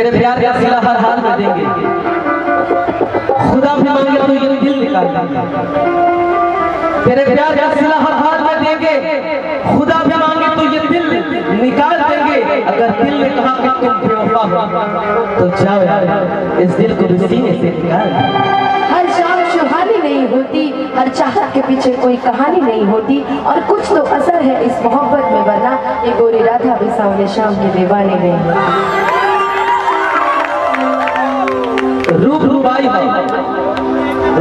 तेरे प्यार का सिला हर हाल में देंगे, खुदा भी मांगे तो ये दिल निकाल देंगे। तेरे प्यार का सिला हर हाल में देंगे, खुदा भी मांगे तो ये दिल निकाल देंगे। अगर दिल ने कहा कि तुम बेवफा हो तो जाओ यार, इस दिल को भी सीने से निकाल। हर शाम सुहानी नहीं होती, हर चाहत के पीछे कोई कहानी नहीं होती, और कुछ तो असर है इस मोहब्बत में, वरना ये गोरी राधा भी सामने शाम के दीवाने नहीं। रूप रुबाई है,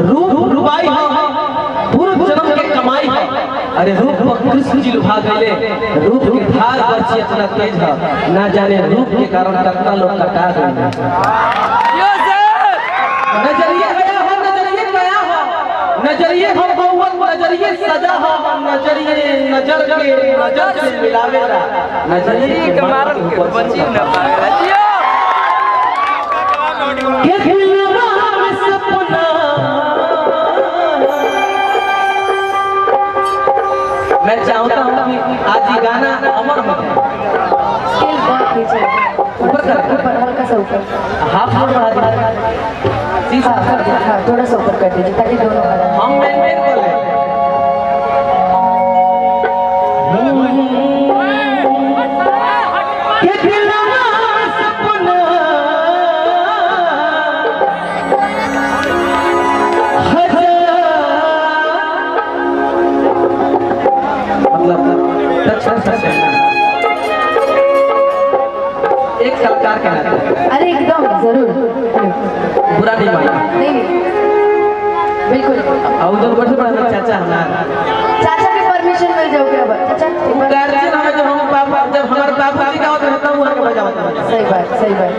रूप रुबाई है, पूर्व जन्म के कमाई है। अरे रूप पर कृष्ण जी लुभा गए, रूप की धार बरछी इतना तेज है, ना जाने रूप के कारण कितना लोग कटा गए। नजरिए गया हो, नजरिए गया हो, नजरिए हो बहुवत, नजरिए सजा हो, नजरिए नजर के नजर से मिलावेला, नजरिए के मारन के बची न पावेला। मैं चाहता हूँ कि आज ये गाना अमर हो जाए। ऊपर कर, हल्का सा ऊपर, हाफ बढ़ा दीजिए, हाँ थोड़ा सा ऊपर कर दीजिए ताकि दोनों हम मेंटेन कर लें। एक कलाकार के नाते, अरे एकदम जरूर, बुरा नहीं माना, नहीं बिल्कुल। और उधर ऊपर से बड़ा चाचा हमारा, चाचा की परमिशन मिल जाओगे अब चाचा, गार्जियन हमें जब हम पापा, जब हमारे पापा जी का होता है तब वहाँ के बजाओ। सही बात, सही बात।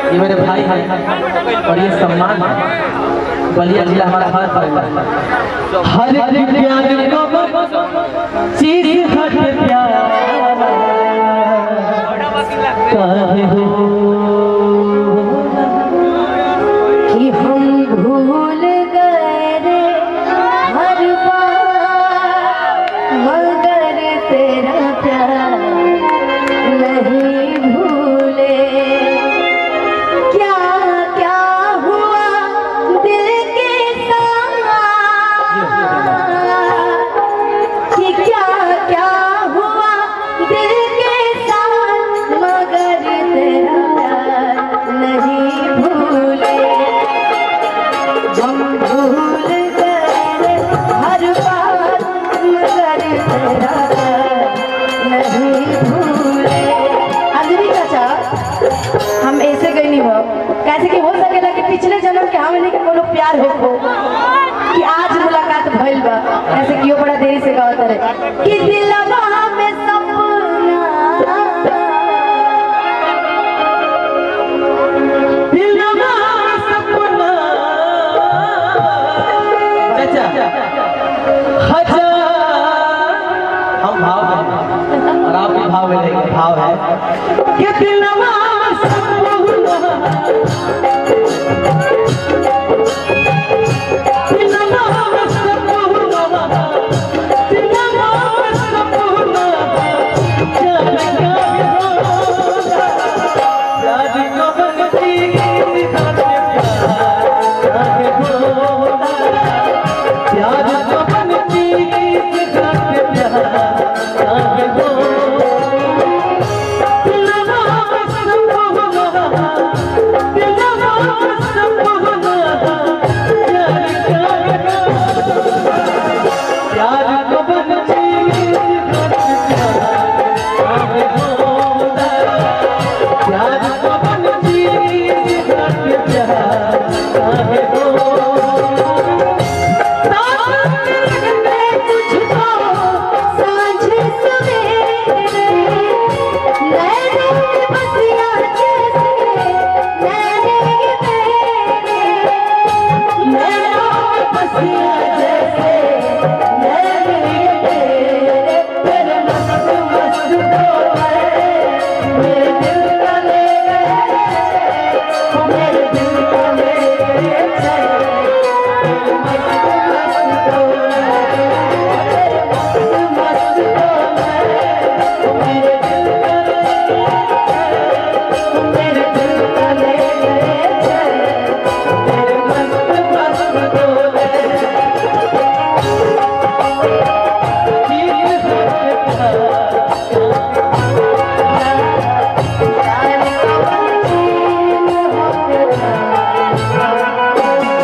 ये मेरे भाई हैं और ये सम्मान है, बलिया जिला हमारा हाथ पड़ेगा। हर एक प्यार को चीज हट प्यार काहे हो कि हम भूल गए रे हर बार, मगर तेरा प्यार नहीं भूले। क्या क्या हुआ दिल के साथ, कि क्या क्या हुआ दिल के साथ, मगर तेरा प्यार नहीं भूले। हम भूल गए हर बार, मगर तेरा प्यार नहीं भूले। अजरी चाचा, हम ऐसे गए नहीं हो, कैसे कि हो सकेला कि पिछले जन्म के हमने के कोनो प्यार हो कि आज मुलाकात भइल बा, ऐसे कियो बड़ा देरी से गावत रहे कि दिलवा में सपना, दिलवा सपना चाचा हजार हम भाव हैं और आप भी भाव में लेंगे, भाव है कि दिलवा सपना,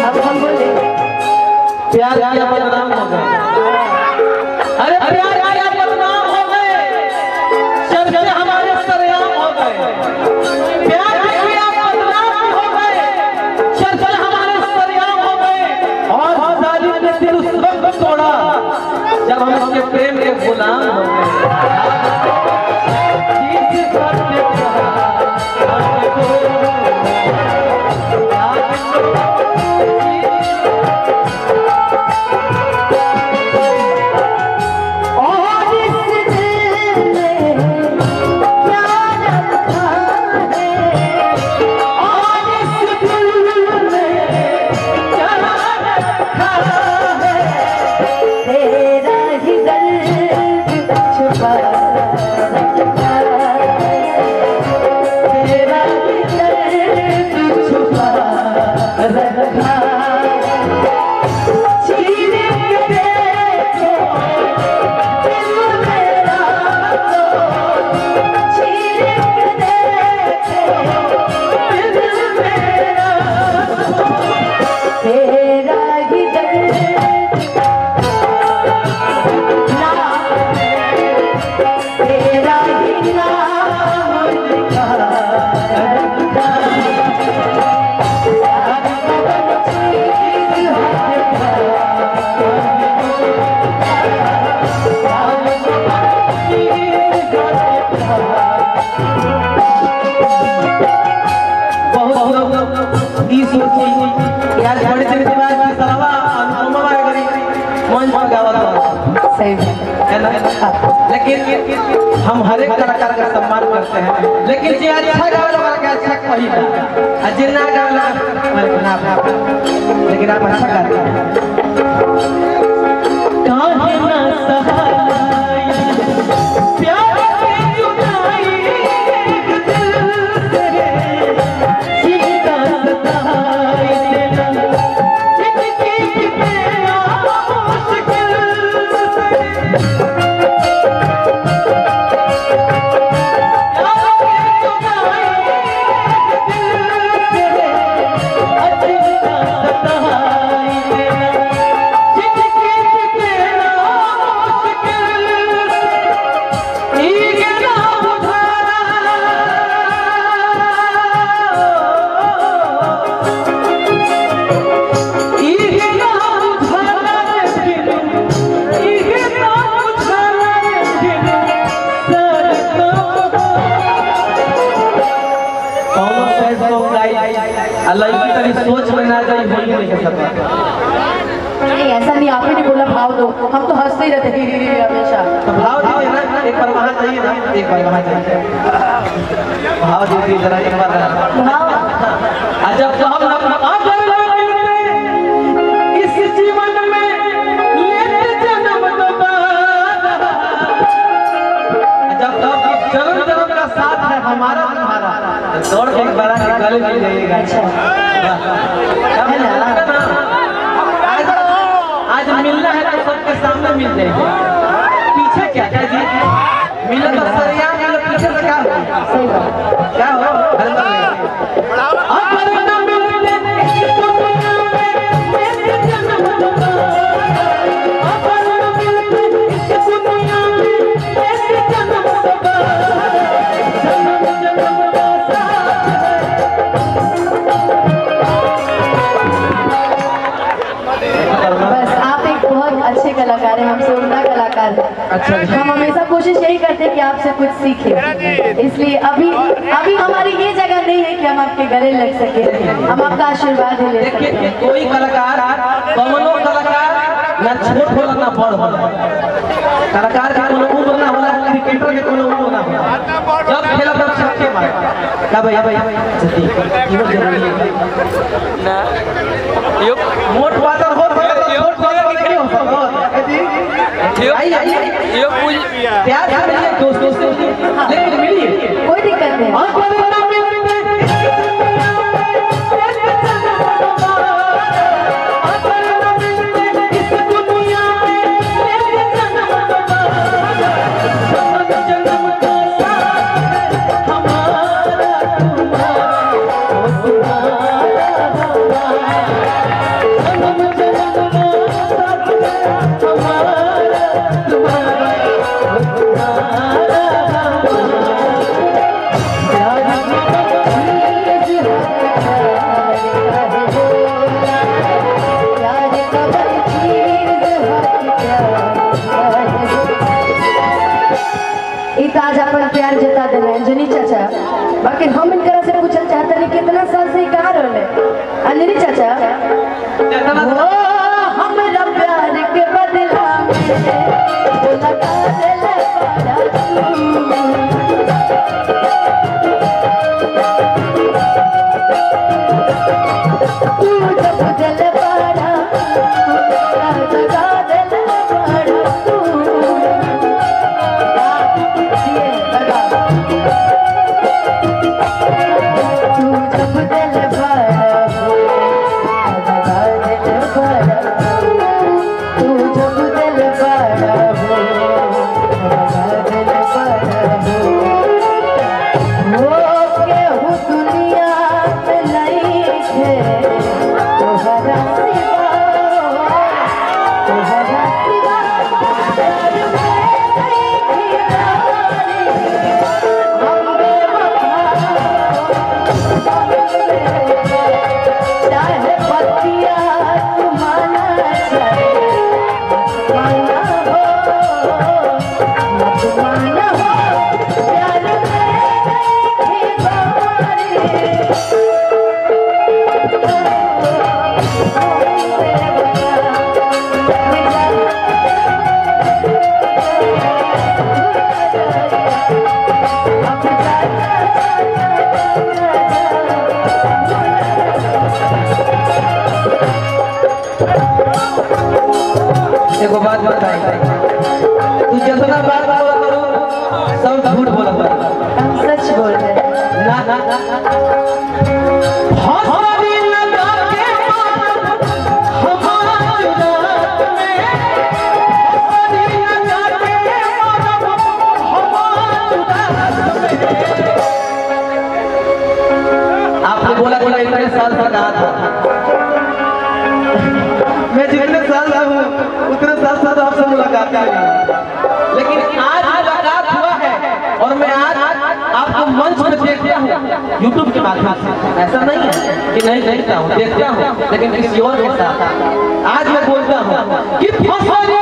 अब हम बोले प्यार किया बदनाम हो गए। अरे प्यार किया बदनाम हो गए, चर्चे हमारे सरेआम हो गए। प्यार किया बदनाम हो गए, चर्चे हमारे सरेआम हो गए। और जालिम ने दिल उस वक्त तोड़ा जब हम उसके प्रेम के गुलाम हो गए। लेकिन हम हर एक कलाकार का सम्मान करते हैं, लेकिन जे अच्छा गावे के अच्छा कहिला, जे ना गावे ना, लेकिन आप अच्छा गाते हैं। काहे ना सहाय प्यार की जुदाई एक दिल से जीता सताई देना, जिंदगी में मुश्किल सोच में ना जाए बोली नहीं कर सकता। नहीं ऐसा नहीं, आप ही ने बोला भाव दो, हम तो हंसते ही रहते हैं हमेशा। तो भाव दीजिए ना, एक बार वहाँ चाहिए ना, एक बार वहाँ चाहिए, भाव दीजिए जरा एक बार भाव। जब तो हम इस जीवन में लेते जन्म दोबारा, जब तक जन्म जन्म का साथ है हमारा तुम्हारा, दौड़ के एक बार के गले मिल जाइएगा। अच्छा आज मिलना है तो सबके सामने मिल जाएगा, पीछे क्या क्या जी मिले तो सरिया मिले, पीछे से क्या हो, सही बात क्या हो कलाकार है, हमसे उम्दा कलाकार है। अच्छा, हम हमेशा कोशिश यही करते हैं कि आपसे कुछ सीखें, इसलिए अभी हमारी ये जगह नहीं है कि हम आपके गले लग सके, हम आपका आशीर्वाद ही ले सकते हैं। कोई कलाकार कौनो कलाकार ना छोट होला ना बड़ होला, कलाकार का कोनो उम्र ना होला, क्रिकेटर के कोनो उम्र ना होला, जब खेला तब छक्के मारे का भाई जल्दी इहो जरूरी है ना, यो मोट पातर हो छोट होला कि नहीं हो सकता जी, आइए यो पूछ प्यार से मिलिए, दोस्तों से लेकिन मिलिए, कोई दिक्कत नहीं। बस ई तो आज अपन प्यार जता देना अंजनी चाचा। बाकी हम इनकरा से पूछल चाहते हैं कितना साल से कहाँ रहले अंजनी चाचा। ओ हमरा प्यार के बदला में लगा देले एगो बात बताई, तू जितना बात बोला करो सब झूठ बोला करो। हम सच बोल रहे हैं। ना ना हंसरी लगा के हमारा जुदात में, हंसरी लगा के हमारा जुदात में। आपने बोला कि मैं इतने साल से कहा था, मैं जितने साल का हूँ उतने साल से तो आपसे मुलाकात है, लेकिन आज मुलाकात हुआ है और मैं आज आपको मंच पर देखता हूँ यूट्यूब के माध्यम से। ऐसा नहीं है कि नहीं देखता हूँ, देखता हूँ, लेकिन किसी और के साथ। आज मैं बोलता हूँ कि फसरी